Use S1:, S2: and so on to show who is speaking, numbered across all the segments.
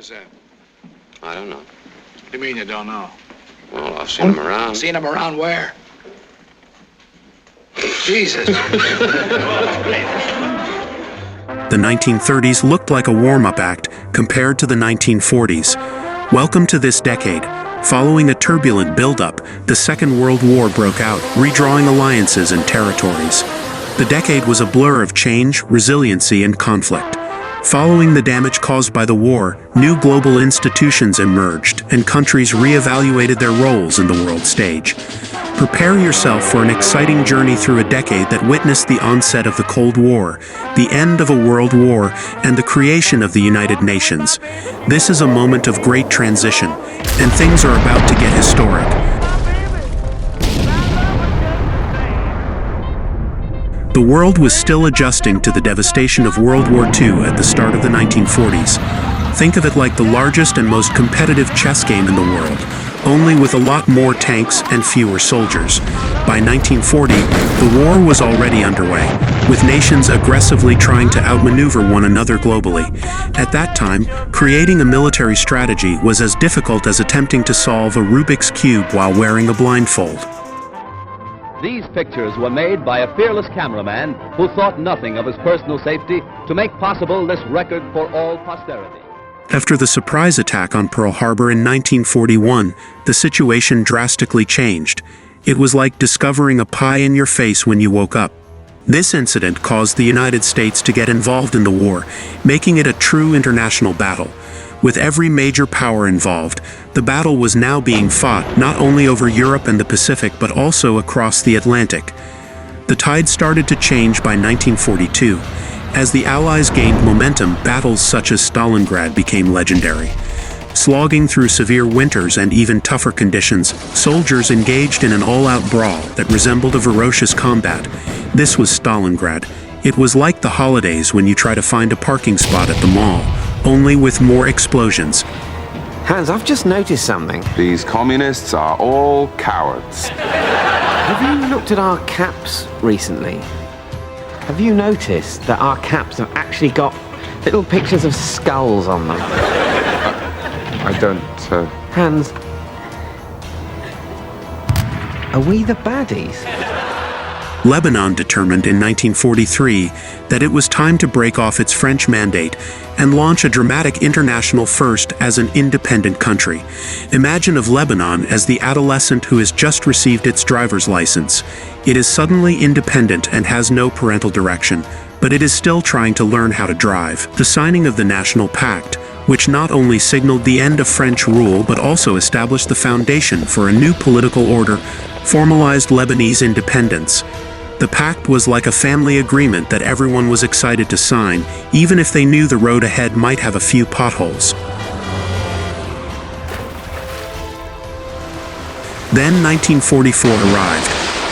S1: was that?
S2: I don't know.
S1: What do you mean you don't know?
S2: Well, I've seen him around.
S1: Seen him around where? Jesus.
S3: The 1930s looked like a warm-up act compared to the 1940s. Welcome to this decade. Following a turbulent build-up, the Second World War broke out, redrawing alliances and territories. The decade was a blur of change, resiliency, and conflict. Following the damage caused by the war, new global institutions emerged, and countries re-evaluated their roles in the world stage. Prepare yourself for an exciting journey through a decade that witnessed the onset of the Cold War, the end of a world war, and the creation of the United Nations. This is a moment of great transition, and things are about to get historic. The world was still adjusting to the devastation of World War II at the start of the 1940s. Think of it like the largest and most competitive chess game in the world, only with a lot more tanks and fewer soldiers. By 1940, the war was already underway, with nations aggressively trying to outmaneuver one another globally. At that time, creating a military strategy was as difficult as attempting to solve a Rubik's Cube while wearing a blindfold.
S4: These pictures were made by a fearless cameraman who thought nothing of his personal safety to make possible this record for all posterity.
S3: After the surprise attack on Pearl Harbor in 1941, the situation drastically changed. It was like discovering a pie in your face when you woke up. This incident caused the United States to get involved in the war, making it a true international battle. With every major power involved, the battle was now being fought not only over Europe and the Pacific but also across the Atlantic. The tide started to change by 1942. As the Allies gained momentum, battles such as Stalingrad became legendary. Slogging through severe winters and even tougher conditions, soldiers engaged in an all-out brawl that resembled a ferocious combat. This was Stalingrad. It was like the holidays when you try to find a parking spot at the mall, only with more explosions.
S5: Hans, I've just noticed something.
S6: These communists are all cowards.
S5: Have you looked at our caps recently? Have you noticed that our caps have actually got little pictures of skulls on them?
S6: I don't...
S5: Hans, are we the baddies?
S3: Lebanon determined in 1943 that it was time to break off its French mandate and launch a dramatic international first as an independent country. Imagine of Lebanon as the adolescent who has just received its driver's license. It is suddenly independent and has no parental direction, but it is still trying to learn how to drive. The signing of the National Pact, which not only signaled the end of French rule but also established the foundation for a new political order, formalized Lebanese independence. The pact was like a family agreement that everyone was excited to sign, even if they knew the road ahead might have a few potholes. Then 1944 arrived,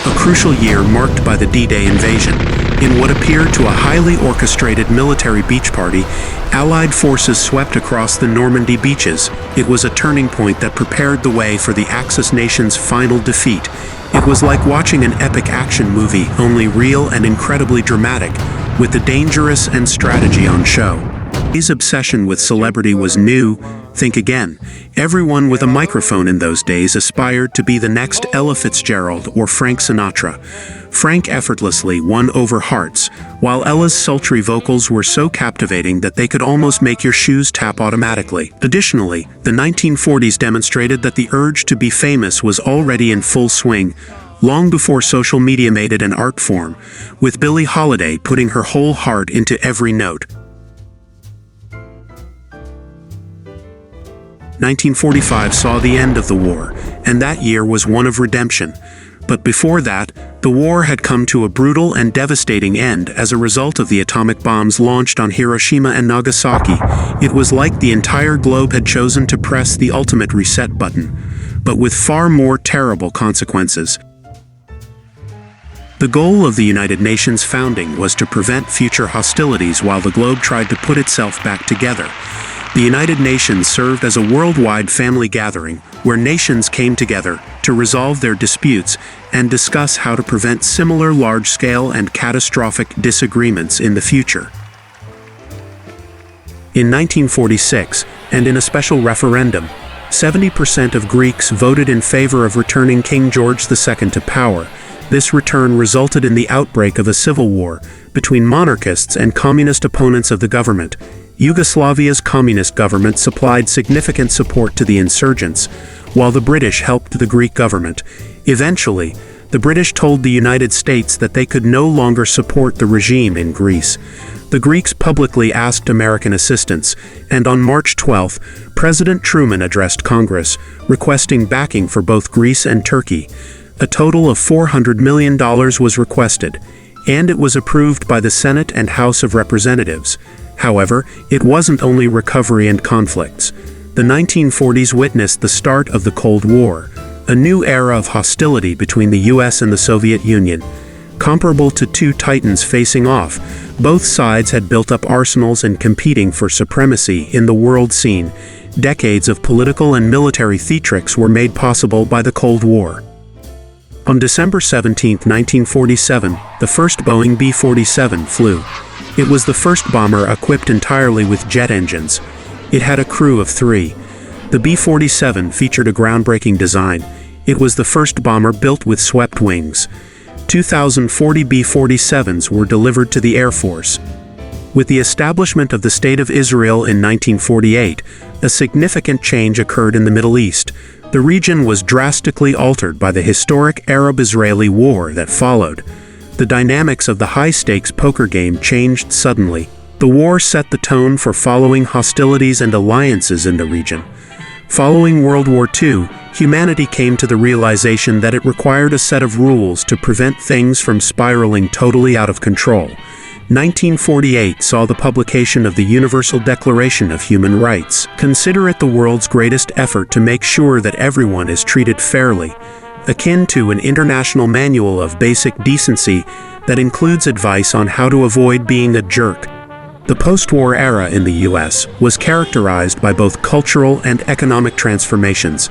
S3: a crucial year marked by the D-Day invasion. In what appeared to a highly orchestrated military beach party, Allied forces swept across the Normandy beaches. It was a turning point that prepared the way for the Axis nations' final defeat. It was like watching an epic action movie, only real and incredibly dramatic, with the dangerous and strategy on show. His obsession with celebrity was new. Think again. Everyone with a microphone in those days aspired to be the next Ella Fitzgerald or Frank Sinatra. Frank effortlessly won over hearts, while Ella's sultry vocals were so captivating that they could almost make your shoes tap automatically. Additionally, the 1940s demonstrated that the urge to be famous was already in full swing, long before social media made it an art form, with Billie Holiday putting her whole heart into every note. 1945 saw the end of the war, and that year was one of redemption. But before that, the war had come to a brutal and devastating end as a result of the atomic bombs launched on Hiroshima and Nagasaki. It was like the entire globe had chosen to press the ultimate reset button, but with far more terrible consequences. The goal of the United Nations founding was to prevent future hostilities while the globe tried to put itself back together. The United Nations served as a worldwide family gathering where nations came together to resolve their disputes and discuss how to prevent similar large-scale and catastrophic disagreements in the future. In 1946, and in a special referendum, 70% of Greeks voted in favor of returning King George II to power. This return resulted in the outbreak of a civil war between monarchists and communist opponents of the government. Yugoslavia's communist government supplied significant support to the insurgents, while the British helped the Greek government. Eventually, the British told the United States that they could no longer support the regime in Greece. The Greeks publicly asked American assistance, and on March 12, President Truman addressed Congress, requesting backing for both Greece and Turkey. A total of $400 million was requested, and it was approved by the Senate and House of Representatives. However, it wasn't only recovery and conflicts. The 1940s witnessed the start of the Cold War, a new era of hostility between the US and the Soviet Union. Comparable to two titans facing off, both sides had built up arsenals and competing for supremacy in the world scene. Decades of political and military theatrics were made possible by the Cold War. On December 17, 1947, the first Boeing B-47 flew. It was the first bomber equipped entirely with jet engines. It had a crew of 3. The B-47 featured a groundbreaking design. It was the first bomber built with swept wings. 2,040 B-47s were delivered to the Air Force. With the establishment of the State of Israel in 1948, a significant change occurred in the Middle East. The region was drastically altered by the historic Arab-Israeli War that followed. The dynamics of the high-stakes poker game changed suddenly. The war set the tone for following hostilities and alliances in the region. Following World War II, humanity came to the realization that it required a set of rules to prevent things from spiraling totally out of control. 1948 saw the publication of the Universal Declaration of Human Rights. Consider it the world's greatest effort to make sure that everyone is treated fairly, akin to an international manual of basic decency that includes advice on how to avoid being a jerk. The post-war era in the US was characterized by both cultural and economic transformations.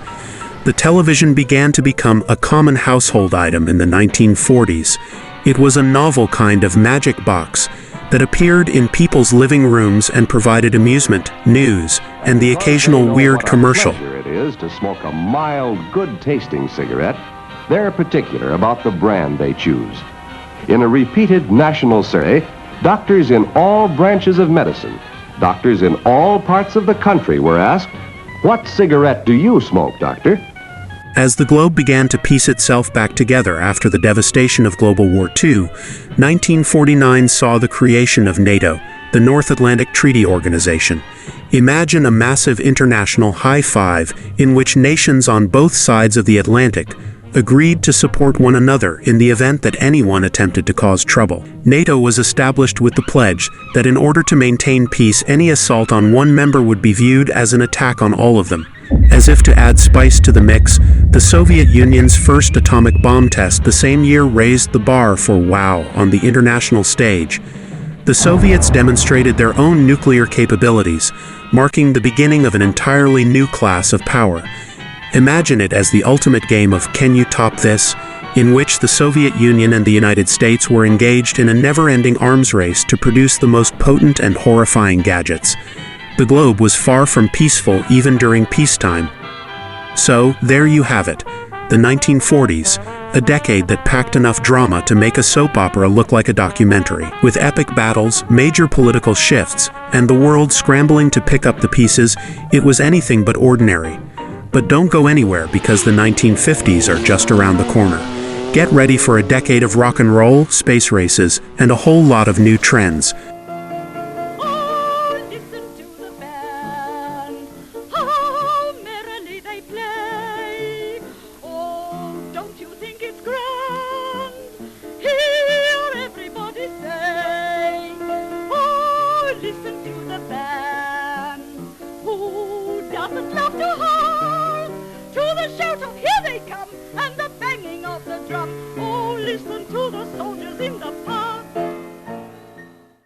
S3: The television began to become a common household item in the 1940s. It was a novel kind of magic box that appeared in people's living rooms and provided amusement, news, and the occasional weird commercial.
S7: It is to smoke a mild, good-tasting cigarette. They're particular about the brand they choose. In a repeated national survey, doctors in all branches of medicine, doctors in all parts of the country were asked, "What cigarette do you smoke, doctor?"
S3: As the globe began to piece itself back together after the devastation of Global War II, 1949 saw the creation of NATO, the North Atlantic Treaty Organization. Imagine a massive international high five in which nations on both sides of the Atlantic agreed to support one another in the event that anyone attempted to cause trouble. NATO was established with the pledge that in order to maintain peace, any assault on one member would be viewed as an attack on all of them. As if to add spice to the mix, the Soviet Union's first atomic bomb test the same year raised the bar for wow on the international stage. The Soviets demonstrated their own nuclear capabilities, marking the beginning of an entirely new class of power. Imagine it as the ultimate game of "Can you top this?", in which the Soviet Union and the United States were engaged in a never-ending arms race to produce the most potent and horrifying gadgets. The globe was far from peaceful even during peacetime. So, there you have it, the 1940s, a decade that packed enough drama to make a soap opera look like a documentary. With epic battles, major political shifts, and the world scrambling to pick up the pieces, it was anything but ordinary. But don't go anywhere because the 1950s are just around the corner. Get ready for a decade of rock and roll, space races, and a whole lot of new trends.
S8: Oh, listen to the band, how merrily they play. Oh, don't you think it's grand? Hear everybody say, oh, listen to the band. Who doesn't love to hear? To the shout of "Here they come!" and the